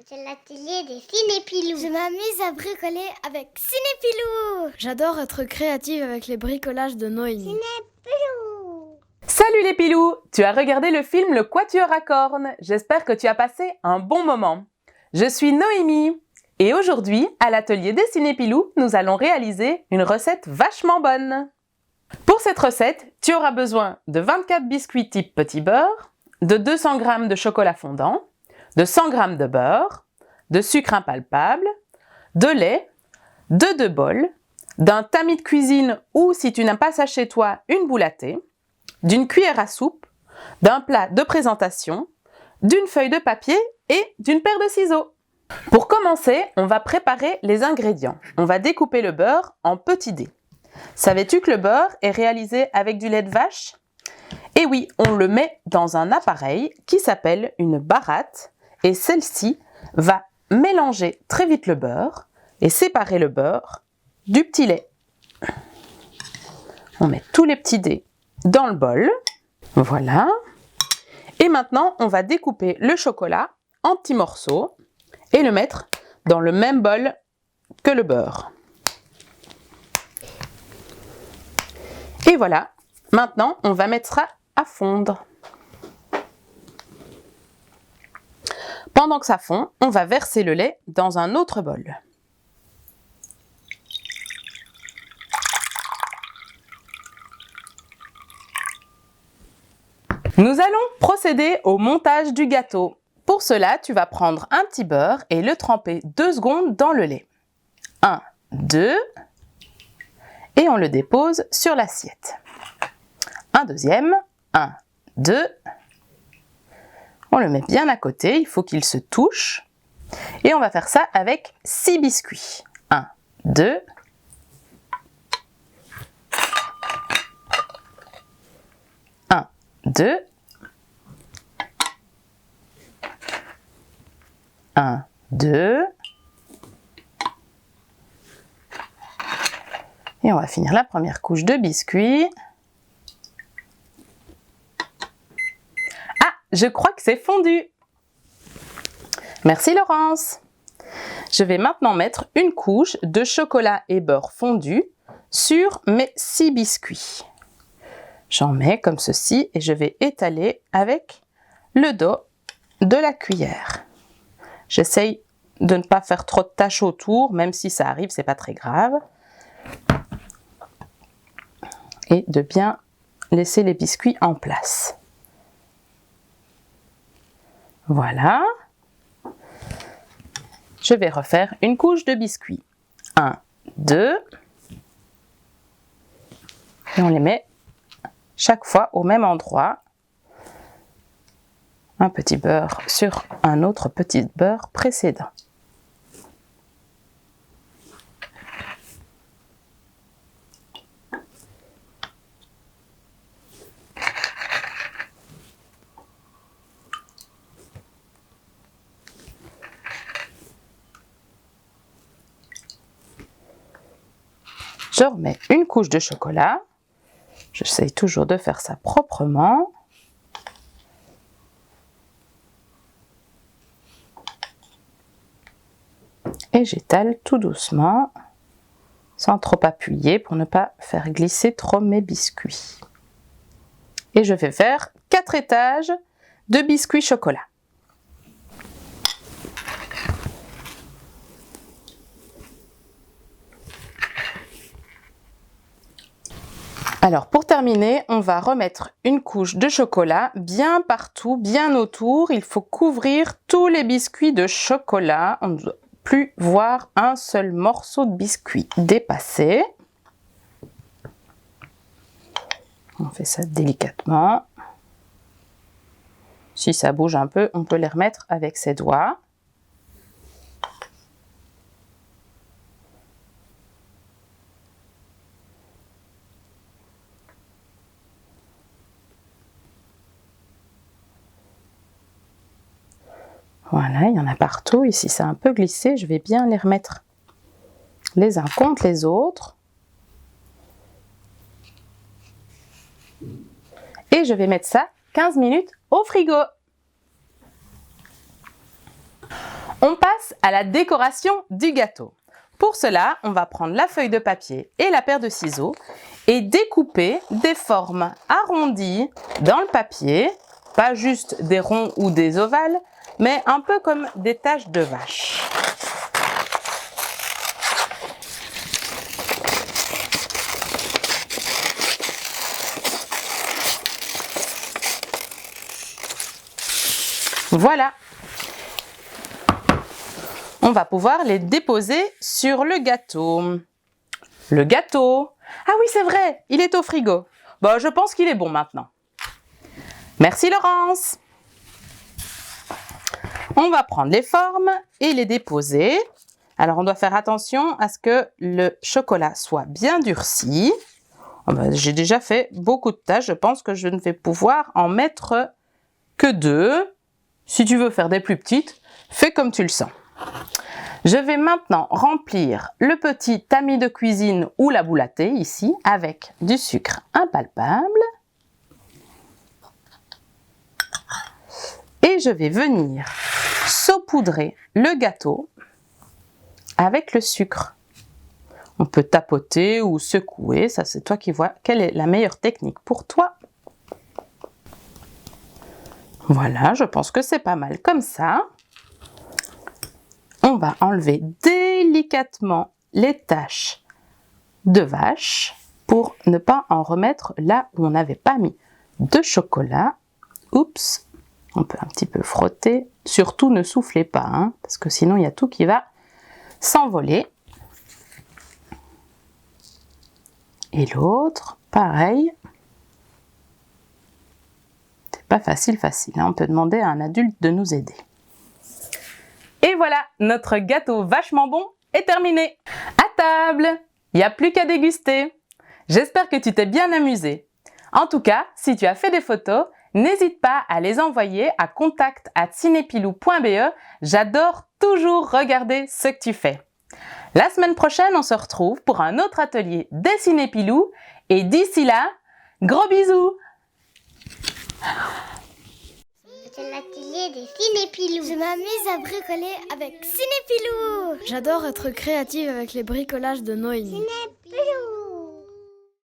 C'est l'atelier des cinépilous. Je m'amuse à bricoler avec Cinépilou. J'adore être créative avec les bricolages de Noémie. Cinépilous. Salut les pilous! Tu as regardé le film Le Quatuor à cornes. J'espère que tu as passé un bon moment. Je suis Noémie et aujourd'hui, à l'atelier des cinépilous, nous allons réaliser une recette vachement bonne. Pour cette recette, tu auras besoin de 24 biscuits type petit beurre, de 200 g de chocolat fondant, de 100 g de beurre, de sucre impalpable, de lait, de 2 bols, d'un tamis de cuisine ou, si tu n'as pas ça chez toi, une boule à thé, d'une cuillère à soupe, d'un plat de présentation, d'une feuille de papier et d'une paire de ciseaux. Pour commencer, on va préparer les ingrédients. On va découper le beurre en petits dés. Savais-tu que le beurre est réalisé avec du lait de vache? Et oui, on le met dans un appareil qui s'appelle une baratte et celle-ci va mélanger très vite le beurre et séparer le beurre du petit lait. On met tous les petits dés dans le bol, voilà. Et maintenant, on va découper le chocolat en petits morceaux et le mettre dans le même bol que le beurre. Et voilà, maintenant, on va mettre ça à fondre. Pendant que ça fond, on va verser le lait dans un autre bol. Nous allons procéder au montage du gâteau. Pour cela, tu vas prendre un petit beurre et le tremper 2 secondes dans le lait. 1, 2, et on le dépose sur l'assiette. Un deuxième, 1, 2, on le met bien à côté, il faut qu'il se touche. Et on va faire ça avec 6 biscuits. 1, 2, 1, 2, 1, 2, et on va finir la première couche de biscuits. Ah, je crois que c'est fondu. Merci Laurence. Je vais maintenant mettre une couche de chocolat et beurre fondu sur mes 6 biscuits. J'en mets comme ceci et je vais étaler avec le dos de la cuillère. J'essaye de ne pas faire trop de taches autour, même si ça arrive, c'est pas très grave. Et de bien laisser les biscuits en place. Voilà. Je vais refaire une couche de biscuits. 1, 2. Et on les met chaque fois au même endroit. Un petit beurre sur un autre petit beurre précédent. Je remets une couche de chocolat. J'essaye toujours de faire ça proprement. Et j'étale tout doucement, sans trop appuyer pour ne pas faire glisser trop mes biscuits. Et je vais faire 4 étages de biscuits chocolat. Alors pour terminer, on va remettre une couche de chocolat bien partout, bien autour. Il faut couvrir tous les biscuits de chocolat. On ne doit plus voir un seul morceau de biscuit dépassé. On fait ça délicatement. Si ça bouge un peu, on peut les remettre avec ses doigts. Voilà, il y en a partout. Ici, c'est un peu glissé. Je vais bien les remettre les uns contre les autres. Et je vais mettre ça 15 minutes au frigo. On passe à la décoration du gâteau. Pour cela, on va prendre la feuille de papier et la paire de ciseaux et découper des formes arrondies dans le papier, pas juste des ronds ou des ovales, mais un peu comme des taches de vache. Voilà. On va pouvoir les déposer sur le gâteau. Le gâteau. Ah oui, c'est vrai, il est au frigo. Bon, je pense qu'il est bon maintenant. Merci Laurence. On va prendre les formes et les déposer. Alors, on doit faire attention à ce que le chocolat soit bien durci. Oh ben, j'ai déjà fait beaucoup de tâches. Je pense que je ne vais pouvoir en mettre que 2. Si tu veux faire des plus petites, fais comme tu le sens. Je vais maintenant remplir le petit tamis de cuisine ou la boule à thé ici avec du sucre impalpable. Et je vais venir saupoudrer le gâteau avec le sucre. On peut tapoter ou secouer, ça c'est toi qui vois quelle est la meilleure technique pour toi. Voilà, je pense que c'est pas mal comme ça. On va enlever délicatement les taches de vache pour ne pas en remettre là où on n'avait pas mis de chocolat. Oups, on peut un petit peu frotter. Surtout ne soufflez pas, hein, parce que sinon il y a tout qui va s'envoler. Et l'autre, pareil. C'est pas facile, hein. On peut demander à un adulte de nous aider. Et voilà, notre gâteau vachement bon est terminé. À table, il n'y a plus qu'à déguster. J'espère que tu t'es bien amusé. En tout cas, si tu as fait des photos, n'hésite pas à les envoyer à contact@cinepilou.be. J'adore toujours regarder ce que tu fais. La semaine prochaine, on se retrouve pour un autre atelier des Cinépilou. Et d'ici là, gros bisous! C'est l'atelier des Cinépilou. Je m'amuse à bricoler avec Cinépilou. J'adore être créative avec les bricolages de Noémie.